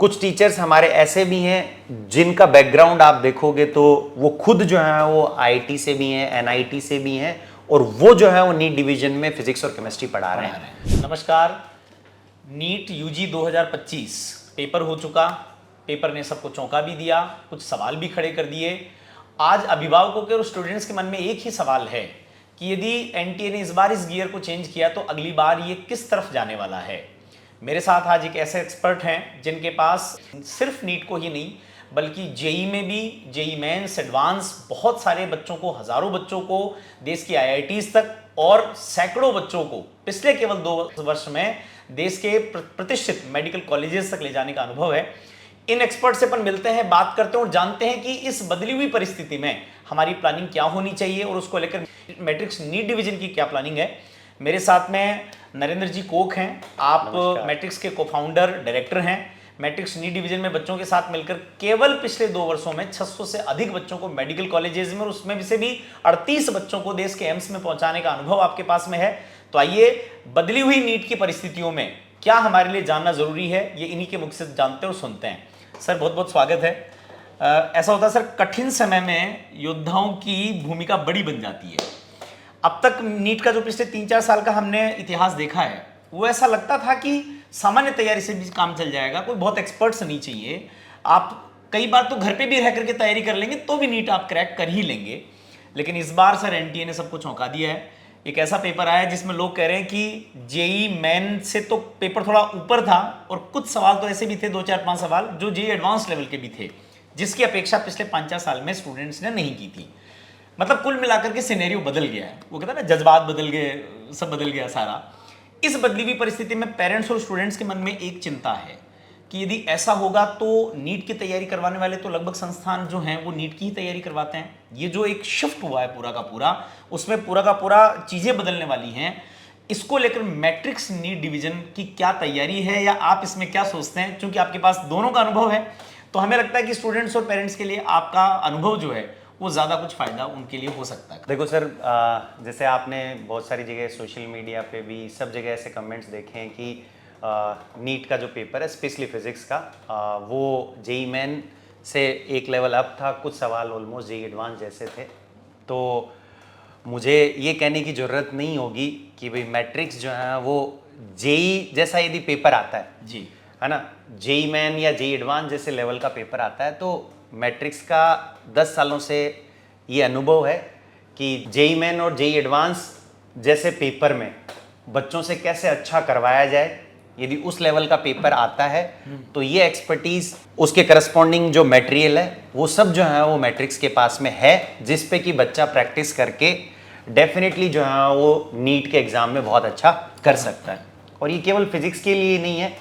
कुछ टीचर्स हमारे ऐसे भी हैं जिनका बैकग्राउंड आप देखोगे तो वो खुद जो है वो आईआईटी से भी हैं, एनआईटी से भी हैं और वो जो है वो नीट डिवीजन में फिजिक्स और केमिस्ट्री पढ़ा रहे हैं। नमस्कार। नीट यूजी 2025 पेपर हो चुका। पेपर ने सबको चौंका भी दिया, कुछ सवाल भी खड़े कर दिए। आज अभिभावकों के और स्टूडेंट्स के मन में एक ही सवाल है कि यदि एनटीए ने इस बार इस गियर को चेंज किया तो अगली बार ये किस तरफ जाने वाला है। मेरे साथ आज एक ऐसे एक्सपर्ट हैं जिनके पास सिर्फ नीट को ही नहीं बल्कि जेई में भी, जेई मेंस, एडवांस बहुत सारे बच्चों को, हजारों बच्चों को देश की आईआईटीज तक और सैकड़ों बच्चों को पिछले केवल 2 वर्ष में देश के प्रतिष्ठित मेडिकल कॉलेजेस तक ले जाने का अनुभव है। इन एक्सपर्ट से अपन मिलते हैं, बात करते हैं और जानते हैं कि इस बदली हुई परिस्थिति में हमारी प्लानिंग क्या होनी चाहिए और उसको लेकर मैट्रिक्स नीट डिवीजन की क्या प्लानिंग है। मेरे साथ में नरेंद्र जी कोक हैं, आप मैट्रिक्स के को-फाउंडर, डायरेक्टर हैं। मैट्रिक्स नीट डिवीजन में बच्चों के साथ मिलकर केवल पिछले 2 वर्षों में 600 से अधिक बच्चों को मेडिकल कॉलेजेस में और उसमें से भी 38 बच्चों को देश के एम्स में पहुंचाने का अनुभव आपके पास में है। तो आइए, बदली हुई नीट की परिस्थितियों में क्या हमारे लिए जानना जरूरी है, ये इन्हीं के मुख से जानते और सुनते हैं। सर, बहुत बहुत स्वागत है। ऐसा होता है सर, कठिन समय में योद्धाओं की भूमिका बड़ी बन जाती है। अब तक नीट का जो पिछले 3-4 साल का हमने इतिहास देखा है वो ऐसा लगता था कि सामान्य तैयारी से भी काम चल जाएगा, कोई बहुत एक्सपर्ट्स नहीं चाहिए, आप कई बार तो घर पे भी रह करके तैयारी कर लेंगे तो भी नीट आप क्रैक कर ही लेंगे। लेकिन इस बार सर एनटीए ने सबको चौंका दिया है। एक ऐसा पेपर आया जिसमें लोग कह रहे हैं कि जेई मेन से तो पेपर थोड़ा ऊपर था और कुछ सवाल तो ऐसे भी थे, 2-4-5 सवाल जो जेई एडवांस लेवल के भी थे, जिसकी अपेक्षा पिछले 5-4 साल में स्टूडेंट्स ने नहीं की थी। मतलब कुल मिलाकर के सिनेरियो बदल गया है। वो कहता है ना, जज्बात बदल गए, सब बदल गया सारा। इस बदली हुई परिस्थिति में पेरेंट्स और स्टूडेंट्स के मन में एक चिंता है कि यदि ऐसा होगा तो नीट की तैयारी करवाने वाले तो लगभग संस्थान जो हैं वो नीट की ही तैयारी करवाते हैं। ये जो एक शिफ्ट हुआ है पूरा का पूरा, उसमें पूरा का पूरा चीज़ें बदलने वाली हैं। इसको लेकर मैट्रिक्स नीट डिवीजन की क्या तैयारी है या आप इसमें क्या सोचते हैं? क्योंकि आपके पास दोनों का अनुभव है तो हमें लगता है कि स्टूडेंट्स और पेरेंट्स के लिए आपका अनुभव जो है वो ज़्यादा कुछ फ़ायदा उनके लिए हो सकता है। देखो सर, जैसे आपने बहुत सारी जगह सोशल मीडिया पे भी सब जगह ऐसे कमेंट्स देखे हैं कि नीट का जो पेपर है स्पेशली फिजिक्स का, वो जेई मेन से एक लेवल अप था, कुछ सवाल ऑलमोस्ट जेई एडवांस जैसे थे। तो मुझे ये कहने की ज़रूरत नहीं होगी कि भाई मैट्रिक्स जो है वो जेई जैसा यदि पेपर आता है जी, है ना, जेई मेन या जेई एडवांस जैसे लेवल का पेपर आता है तो मैट्रिक्स का 10 सालों से ये अनुभव है कि जेई मेन और जेई एडवांस जैसे पेपर में बच्चों से कैसे अच्छा करवाया जाए। यदि उस लेवल का पेपर आता है तो ये एक्सपर्टीज, उसके करस्पॉन्डिंग जो मटेरियल है वो सब जो है वो मैट्रिक्स के पास में है, जिस पे कि बच्चा प्रैक्टिस करके डेफिनेटली जो है वो नीट के एग्जाम में बहुत अच्छा कर सकता है। और ये केवल फिजिक्स के लिए नहीं है,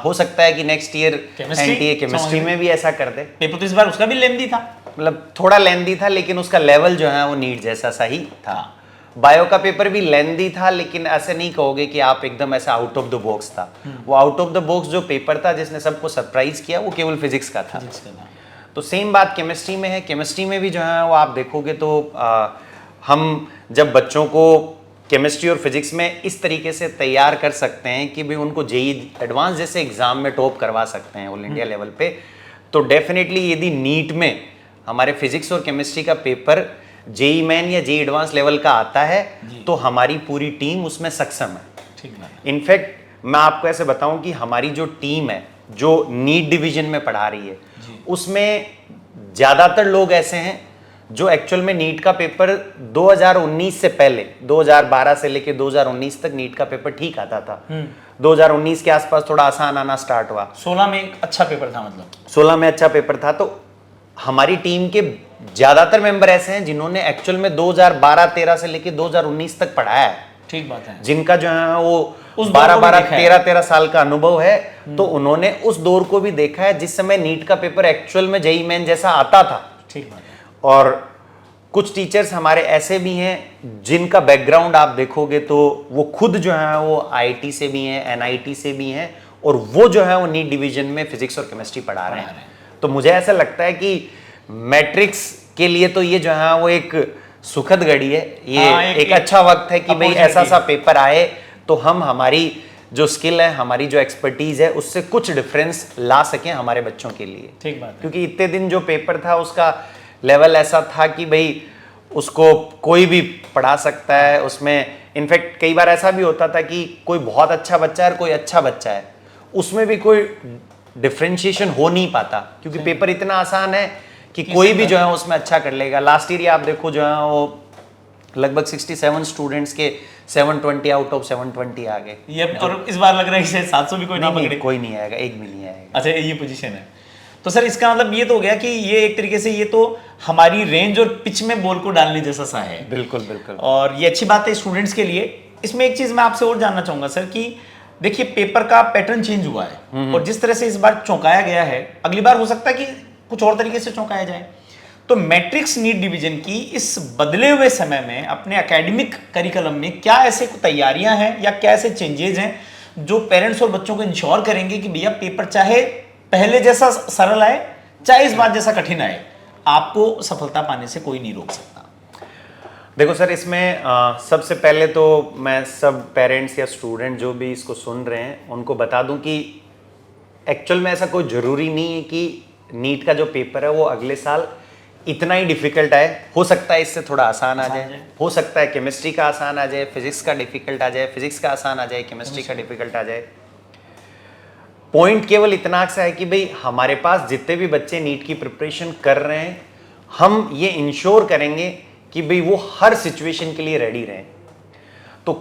हो सकता है कि नेक्स्ट ईयर एनटीए केमिस्ट्री में भी ऐसा कर दे। पेपर तो इस बार उसका भी लेंदी था, मतलब थोड़ा लेंदी था लेकिन उसका लेवल जो है वो नीट जैसा सा ही था। बायो का पेपर भी लेंदी था लेकिन ऐसे नहीं कहोगे कि आप एकदम ऐसा आउट ऑफ द बॉक्स था। वो आउट ऑफ द बॉक्स जो पेपर था जिसने सबको सरप्राइज किया वो केवल फिजिक्स का था। तो सेम बात केमिस्ट्री में है। केमिस्ट्री में भी जो है वो आप देखोगे तो हम जब बच्चों को केमिस्ट्री और फिजिक्स में इस तरीके से तैयार कर सकते हैं कि भाई उनको जेई एडवांस जैसे एग्जाम में टॉप करवा सकते हैं ऑल इंडिया लेवल पे, तो डेफिनेटली यदि नीट में हमारे फिजिक्स और केमिस्ट्री का पेपर जेई मेन या जेई एडवांस लेवल का आता है तो हमारी पूरी टीम उसमें सक्षम है। ठीक है। इनफैक्ट मैं आपको ऐसे बताऊं कि हमारी जो टीम है जो नीट डिवीजन में पढ़ा रही है उसमें ज़्यादातर लोग ऐसे हैं जो एक्चुअल में नीट का पेपर 2019 से पहले, 2012 से लेके 2019 तक नीट का पेपर ठीक आता था। 2019 के आसपास थोड़ा आसान आना स्टार्ट हुआ। 16 में एक अच्छा पेपर था, मतलब 16 में अच्छा पेपर था। तो हमारी टीम के ज्यादातर मेंबर ऐसे हैं जिन्होंने एक्चुअल में 2012-13 से लेके 2019 तक पढ़ाया है। ठीक बात है। जिनका जो है वो उस 12-13 साल का अनुभव है, तो उन्होंने उस दौर को भी देखा है जिस समय नीट का पेपर एक्चुअल में जेई मेन जैसा आता था। ठीक बात है। और कुछ टीचर्स हमारे ऐसे भी हैं जिनका बैकग्राउंड आप देखोगे तो वो खुद जो है वो आईआईटी से भी हैं, एनआईटी से भी हैं और वो जो है वो नीट डिवीजन में फिजिक्स और केमिस्ट्री पढ़ा रहे हैं। तो मुझे ऐसा लगता है कि मैट्रिक्स के लिए तो ये जो है वो एक सुखद घड़ी है, ये एक अच्छा वक्त है कि भाई ऐसा सा पेपर आए तो हम हमारी जो स्किल है, हमारी जो एक्सपर्टीज है, उससे कुछ डिफरेंस ला सकें हमारे बच्चों के लिए। ठीक बात है। क्योंकि इतने दिन जो पेपर था उसका लेवल ऐसा था कि भाई उसको कोई भी पढ़ा सकता है। उसमें इनफैक्ट कई बार ऐसा भी होता था कि कोई बहुत अच्छा बच्चा है और कोई अच्छा बच्चा है, उसमें भी कोई डिफ्रेंशिएशन हो नहीं पाता, क्योंकि पेपर इतना आसान है कि कोई भी जो है उसमें अच्छा कर लेगा। लास्ट ईयर आप देखो जो है वो लगभग 67 स्टूडेंट्स के 720 आउट ऑफ 720 आ गए। ये और इस बार लग रहा है कि 700 भी कोई ना पकड़े। कोई नहीं आएगा, एक भी नहीं आएगा। अच्छा, ये पोजीशन है। तो सर इसका मतलब ये तो हो गया कि ये एक तरीके से ये तो हमारी रेंज और पिच में बॉल को डालने जैसा सा है। बिल्कुल बिल्कुल। और ये अच्छी बात है स्टूडेंट्स के लिए। इसमें एक चीज मैं आपसे और जानना चाहूंगा सर कि देखिए पेपर का पैटर्न चेंज हुआ है और जिस तरह से इस बार चौंकाया गया है, अगली बार हो सकता है कि कुछ और तरीके से चौंकाया जाए। तो मैट्रिक्स नीट डिवीजन की इस बदले हुए समय में अपने एकेडमिक करिकुलम में क्या ऐसे तैयारियां हैं या क्या ऐसे चेंजेस हैं जो पेरेंट्स और बच्चों को इंश्योर करेंगे कि भैया पेपर चाहे पहले जैसा सरल आए चाहे इस बार जैसा कठिन आए, आपको सफलता पाने से कोई नहीं रोक सकता? देखो सर, इसमें सबसे पहले तो मैं सब पेरेंट्स या स्टूडेंट जो भी इसको सुन रहे हैं उनको बता दूं कि एक्चुअल में ऐसा कोई ज़रूरी नहीं है कि नीट का जो पेपर है वो अगले साल इतना ही डिफिकल्ट आए। हो सकता है इससे थोड़ा आसान आ जाए, हो सकता है केमिस्ट्री का आसान आ जाए, फिजिक्स का डिफिकल्ट आ जाए, फिजिक्स का आसान आ जाए, केमिस्ट्री का डिफिकल्ट आ जाए। पॉइंट केवल इतना सा है कि भाई हमारे पास जितने भी बच्चे नीट की प्रिपरेशन कर रहे हैं, हम ये इंश्योर करेंगे कि भाई वो हर सिचुएशन के लिए रेडी रहें। तो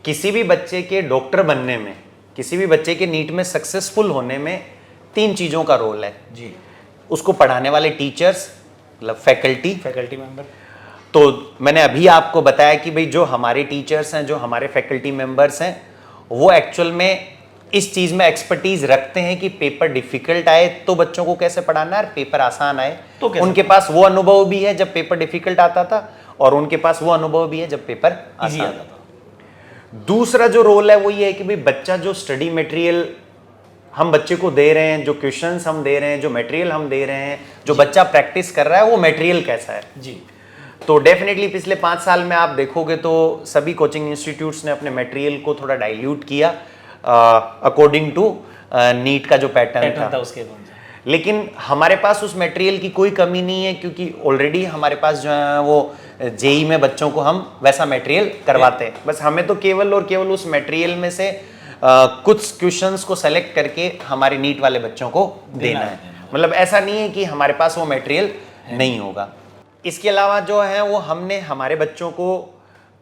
किसी भी बच्चे के डॉक्टर बनने में, किसी भी बच्चे के नीट में सक्सेसफुल होने में 3 चीज़ों का रोल है जी। उसको पढ़ाने वाले टीचर्स, मतलब फैकल्टी मेंबर। तो मैंने अभी आपको बताया कि भाई जो हमारे टीचर्स हैं, जो हमारे फैकल्टी मेंबर्स हैं, वो एक्चुअल में इस चीज़ में एक्सपर्टीज रखते हैं कि पेपर डिफिकल्ट आए तो बच्चों को कैसे पढ़ाना है और पेपर आसान आए तो कैसे। उनके पास वो अनुभव भी है जब पेपर डिफिकल्ट आता था और उनके पास वो अनुभव भी है जब पेपर इजी आसान आता था। दूसरा जो रोल है वो ये है कि भाई बच्चा जो स्टडी मटेरियल हम बच्चे को दे रहे हैं, जो क्वेश्चंस हम दे रहे हैं, जो मटेरियल हम दे रहे हैं, जो बच्चा प्रैक्टिस कर रहा है, वो मटेरियल कैसा है जी। तो डेफिनेटली पिछले 5 साल में आप देखोगे तो सभी कोचिंग इंस्टीट्यूट्स ने अपने मटेरियल को थोड़ा डाइल्यूट किया अकॉर्डिंग टू नीट का जो पैटर्न था उसके। लेकिन हमारे पास उस मटेरियल की कोई कमी नहीं है, क्योंकि ऑलरेडी हमारे पास जो है वो जेई में बच्चों को हम वैसा मटेरियल करवाते हैं। बस हमें तो केवल और केवल उस मटेरियल में से कुछ क्वेश्चंस को सेलेक्ट करके हमारे नीट वाले बच्चों को देना है। मतलब ऐसा नहीं है कि हमारे पास वो मटेरियल नहीं होगा। इसके अलावा जो है वो हमने हमारे बच्चों को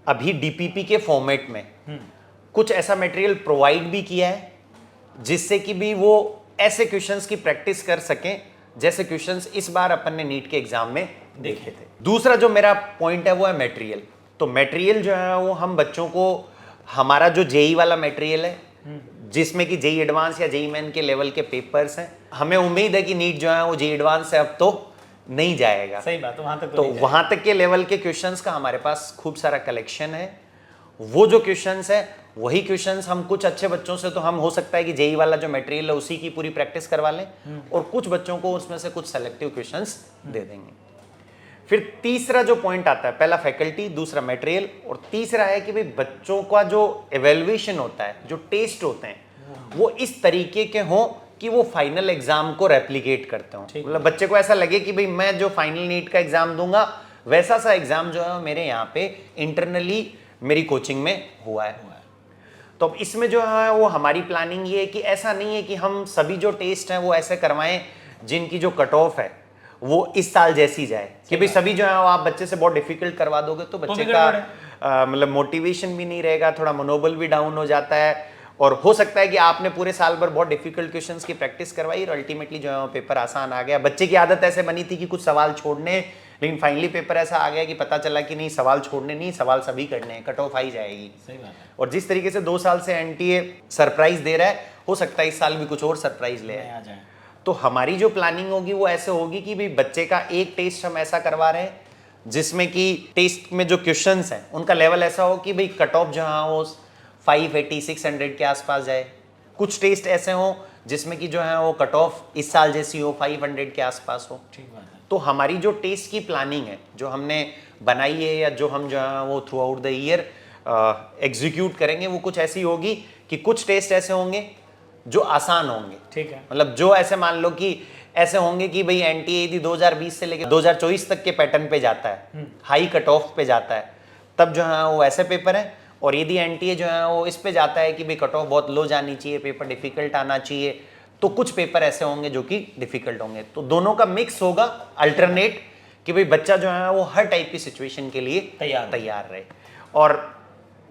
अभी डीपीपी के फॉर्मेट में कुछ ऐसा मटेरियल प्रोवाइड भी किया है जिससे कि भी वो ऐसे क्वेश्चंस की प्रैक्टिस कर सकें जैसे क्वेश्चंस इस बार अपन ने नीट के एग्जाम में देखे थे। दूसरा जो मेरा पॉइंट है वो है मटेरियल। तो मटेरियल जो है वो हम बच्चों को, हमारा जो जेई वाला मटेरियल है जिसमें कि जेई एडवांस या जेई मेन के लेवल के पेपर्स हैं, हमें उम्मीद है कि नीट जो है वो जेई एडवांस से अब तो नहीं जाएगा। सही बात, वहां तक तो वहां तक के लेवल के क्वेश्चंस का हमारे पास खूब सारा कलेक्शन है। वो जो क्वेश्चंस है वही क्वेश्चंस हम कुछ अच्छे बच्चों से, तो हम हो सकता है कि जेई वाला जो मटेरियल है उसी की पूरी प्रैक्टिस करवा लें और कुछ बच्चों को उसमें से कुछ सेलेक्टिव क्वेश्चंस दे देंगे। फिर तीसरा जो पॉइंट आता है, पहला फैकल्टी, दूसरा मटेरियल और तीसरा है कि भाई बच्चों का जो एवेल्युएशन होता है, जो टेस्ट होते हैं, वो इस तरीके के हों कि वो फाइनल एग्जाम को रेप्लिकेट करते हो। मतलब बच्चे को ऐसा लगे कि भाई मैं जो फाइनल नीट का एग्जाम दूंगा वैसा सा एग्जाम जो है मेरे यहाँ पे इंटरनली मेरी कोचिंग में हुआ है। तो अब इसमें जो है वो हमारी प्लानिंग ये है कि ऐसा नहीं है कि हम सभी जो टेस्ट हैं वो ऐसे करवाएं जिनकी जो कट ऑफ है वो इस साल जैसी जाए कि भाई सभी जो है वो आप बच्चे से बहुत डिफिकल्ट करवा दोगे तो बच्चे का मतलब मोटिवेशन भी नहीं रहेगा, थोड़ा मनोबल भी डाउन हो जाता है और हो सकता है कि आपने पूरे साल भर बहुत डिफिकल्ट क्वेश्चंस की प्रैक्टिस करवाई और अल्टीमेटली जो है वो पेपर आसान आ गया। बच्चे की आदत ऐसे बनी थी कि कुछ सवाल छोड़ने, लेकिन फाइनली पेपर ऐसा आ गया कि पता चला कि नहीं, सवाल छोड़ने नहीं, सवाल सभी करने हैं, कट ऑफ आई जाएगी। सही बात है। और जिस तरीके से 2 साल से एनटीए सरप्राइज दे रहा है, हो सकता है इस साल भी कुछ और सरप्राइज ले आ जाए। तो हमारी जो प्लानिंग होगी वो ऐसे होगी कि भाई बच्चे का एक टेस्ट हम ऐसा करवा रहे हैं जिसमें कि टेस्ट में जो क्वेश्चंस हैं उनका लेवल ऐसा हो कि भाई कट ऑफ जो है वो 580 600 के आसपास जाए। कुछ टेस्ट ऐसे हों जिसमें कि जो है वो कट ऑफ इस साल जैसी हो, 500 के आसपास हो। ठीक बात है। तो हमारी जो टेस्ट की प्लानिंग है जो हमने बनाई है या जो हम जो है वो through out the year execute करेंगे वो कुछ ऐसी होगी कि कुछ टेस्ट ऐसे होंगे जो आसान होंगे। ठीक है। मतलब जो ऐसे मान लो कि ऐसे होंगे कि भाई एनटीए 2020 से लेकर 2024 तक के पैटर्न पे जाता है, हाई कट ऑफ पे जाता है, तब जो है वो ऐसे पेपर है। और यदि एनटीए जो है वो इस पे जाता है कि भाई कट ऑफ बहुत लो जानी चाहिए, पेपर डिफिकल्ट आना चाहिए, तो कुछ पेपर ऐसे होंगे जो कि डिफिकल्ट होंगे। तो दोनों का मिक्स होगा, अल्टरनेट, कि भाई बच्चा जो है वो हर टाइप की सिचुएशन के लिए तैयार रहे। और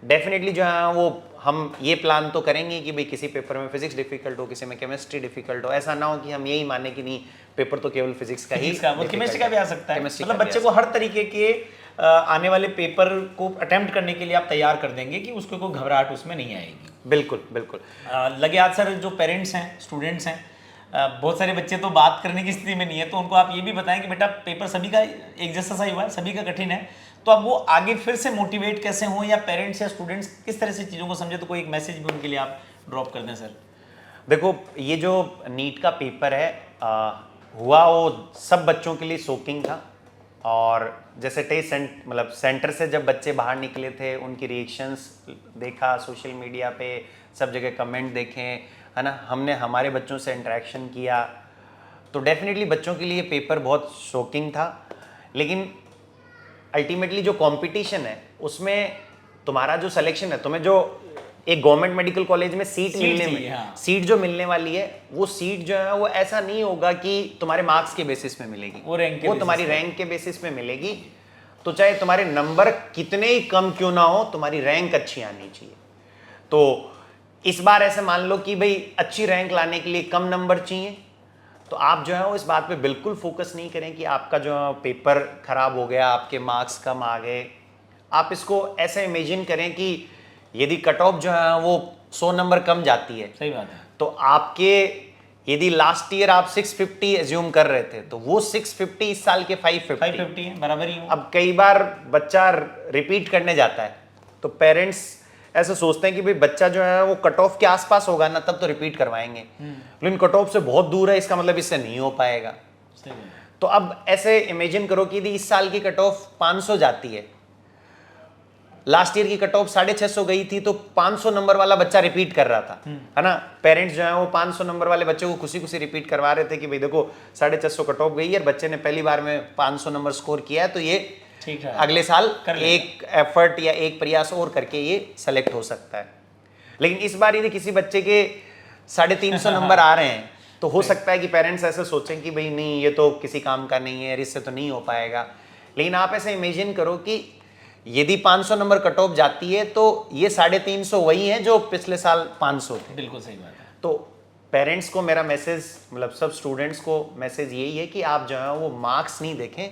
डेफिनेटली जो है वो हम ये प्लान तो करेंगे कि भाई किसी पेपर में फिजिक्स डिफिकल्ट हो, किसी में केमिस्ट्री डिफिकल्ट हो। ऐसा ना हो कि हम यही माने कि नहीं पेपर तो केवल फिजिक्स का ही, केमिस्ट्री का भी आ सकता है। Chemistry मतलब का भी बच्चे आ को हर तरीके के आने वाले पेपर को अटेम्प्ट करने के लिए आप तैयार कर देंगे कि उसको कोई घबराहट उसमें नहीं आएगी। बिल्कुल बिल्कुल। लगे हाथ सर, जो पेरेंट्स हैं, स्टूडेंट्स हैं, बहुत सारे बच्चे तो बात करने की स्थिति में नहीं है, तो उनको आप ये भी बताएं कि बेटा पेपर सभी का एक जैसा सा ही हुआ है, सभी का कठिन है, तो अब वो आगे फिर से मोटिवेट कैसे हों, या पेरेंट्स या स्टूडेंट्स किस तरह से चीज़ों को समझे, तो कोई एक मैसेज भी उनके लिए आप ड्रॉप कर दें सर। देखो ये जो नीट का पेपर है हुआ वो सब बच्चों के लिए शॉकिंग था। और जैसे मतलब सेंटर से जब बच्चे बाहर निकले थे, उनकी रिएक्शंस देखा सोशल मीडिया पे, सब जगह कमेंट देखे, है ना, हमने हमारे बच्चों से इंटरेक्शन किया, तो डेफिनेटली बच्चों के लिए पेपर बहुत शॉकिंग था। लेकिन अल्टीमेटली जो कंपटीशन है उसमें तुम्हारा जो सिलेक्शन है, तुम्हें जो एक गवर्नमेंट मेडिकल कॉलेज में सीट मिलने में, हाँ। सीट जो मिलने वाली है, वो सीट जो है वो ऐसा नहीं होगा कि तुम्हारे मार्क्स के बेसिस पे मिलेगी, वो तुम्हारी रैंक के बेसिस पे मिलेगी। तो चाहे तुम्हारे नंबर कितने ही कम क्यों ना हो, तुम्हारी रैंक अच्छी आनी चाहिए। तो इस बार ऐसे मान लो कि भाई अच्छी रैंक लाने के लिए कम नंबर चाहिए, तो आप जो है वो इस बात पे बिल्कुल फोकस नहीं करें कि आपका जो पेपर खराब हो गया, आपके मार्क्स कम आ गए। आप इसको ऐसे इमेजिन करें कि यदि कट ऑफ जो है वो 100 नंबर कम जाती है, सही बात है, तो आपके यदि लास्ट ईयर आप 650 एज्यूम कर रहे थे, तो वो 650 इस साल के 550 है, बराबर ही हो। अब कई बार बच्चा रिपीट करने जाता है, तो पेरेंट्स ऐसे सोचते हैं कि भाई बच्चा जो है वो कट ऑफ के आसपास होगा ना, तब तो रिपीट करवाएंगे, लेकिन कट ऑफ से बहुत दूर है, इसका मतलब इससे नहीं हो पाएगा। तो अब ऐसे इमेजिन करो कि यदि इस साल की कट ऑफ 500 जाती है, लास्ट ईयर की कट ऑफ 650 गई थी, तो 500 नंबर वाला बच्चा रिपीट कर रहा था, है ना। पेरेंट्स जो है वो 500 नंबर वाले बच्चे को खुशी खुशी रिपीट करवा रहे थे कि भाई देखो 650 कट ऑफ गई है, बच्चे ने पहली बार में 500 नंबर स्कोर किया है, तो ये ठीक है, अगले साल एक एफर्ट या एक प्रयास और करके ये सेलेक्ट हो सकता है। लेकिन इस बार यदि किसी बच्चे के 350 नंबर आ रहे हैं, तो हो सकता है कि पेरेंट्स ऐसे सोचें कि भाई नहीं ये तो किसी काम का नहीं है, इससे तो नहीं हो पाएगा। लेकिन आप ऐसे इमेजिन करो कि यदि 500 नंबर कट ऑफ जाती है, तो ये 350 वही है जो पिछले साल 500 थे। बिल्कुल सही बात है। तो पेरेंट्स को मेरा मैसेज, मतलब सब स्टूडेंट्स को मैसेज यही है कि आप जो है वो मार्क्स नहीं देखें,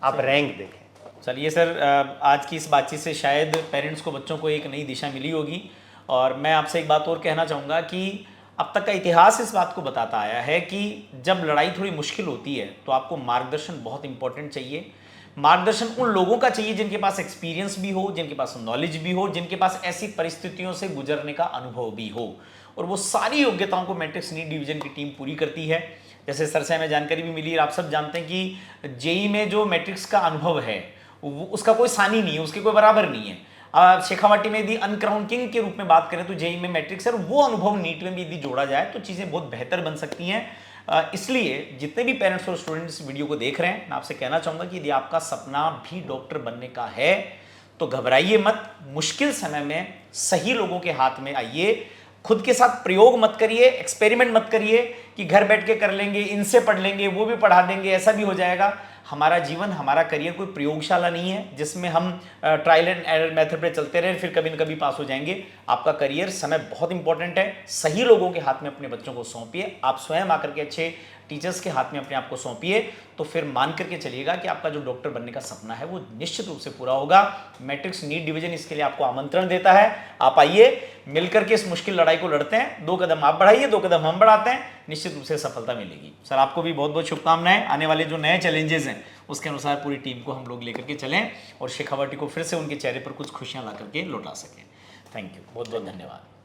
आप रैंक देखें। चलिए सर, आज की इस बातचीत से शायद पेरेंट्स को, बच्चों को एक नई दिशा मिली होगी। और मैं आपसे एक बात और कहना चाहूँगा कि अब तक का इतिहास इस बात को बताता आया है कि जब लड़ाई थोड़ी मुश्किल होती है, तो आपको मार्गदर्शन बहुत इंपॉर्टेंट चाहिए। मार्गदर्शन उन लोगों का चाहिए जिनके पास एक्सपीरियंस भी हो, जिनके पास नॉलेज भी हो, जिनके पास ऐसी परिस्थितियों से गुजरने का अनुभव भी हो, और वो सारी योग्यताओं को मैट्रिक्स नीट डिवीजन की टीम पूरी करती है। जैसे सर से हमें जानकारी भी मिली, आप सब जानते हैं कि जेई में जो मैट्रिक्स का अनुभव है उसका कोई सानी नहीं है, उसके कोई बराबर नहीं है। शेखावाटी में यदि अनक्राउन किंग के रूप में बात करें तो जेई में मैट्रिक्स है, और वो अनुभव नीट में भी यदि जोड़ा जाए तो चीज़ें बहुत बेहतर बन सकती हैं। इसलिए जितने भी पेरेंट्स और स्टूडेंट्स इस वीडियो को देख रहे हैं, मैं आपसे कहना चाहूँगा कि यदि आपका सपना भी डॉक्टर बनने का है, तो घबराइए मत। मुश्किल समय में सही लोगों के हाथ में आइए। खुद के साथ प्रयोग मत करिए, एक्सपेरिमेंट मत करिए कि घर बैठ के कर लेंगे, इनसे पढ़ लेंगे, वो भी पढ़ा देंगे, ऐसा भी हो जाएगा। हमारा जीवन, हमारा करियर कोई प्रयोगशाला नहीं है जिसमें हम ट्रायल एंड एरर मेथड पे चलते रहे फिर कभी न कभी पास हो जाएंगे। आपका करियर, समय बहुत इंपॉर्टेंट है। सही लोगों के हाथ में अपने बच्चों को सौंपिए, आप स्वयं आकर के अच्छे टीचर्स के हाथ में अपने आप को सौंपिए, तो फिर मान करके चलिएगा कि आपका जो डॉक्टर बनने का सपना है वो निश्चित रूप से पूरा होगा। मैट्रिक्स नीट डिवीजन इसके लिए आपको आमंत्रण देता है। आप आइए, मिलकर के इस मुश्किल लड़ाई को लड़ते हैं। 2 कदम आप बढ़ाइए, 2 कदम हम बढ़ाते हैं, निश्चित रूप से सफलता मिलेगी। सर आपको भी बहुत बहुत शुभकामनाएं। आने वाले जो नए चैलेंजेस हैं उसके अनुसार पूरी टीम को हम लोग लेकर के चलें और शेखावाटी को फिर से उनके चेहरे पर कुछ खुशियां ला करके लौटा सकें। थैंक यू, बहुत बहुत धन्यवाद।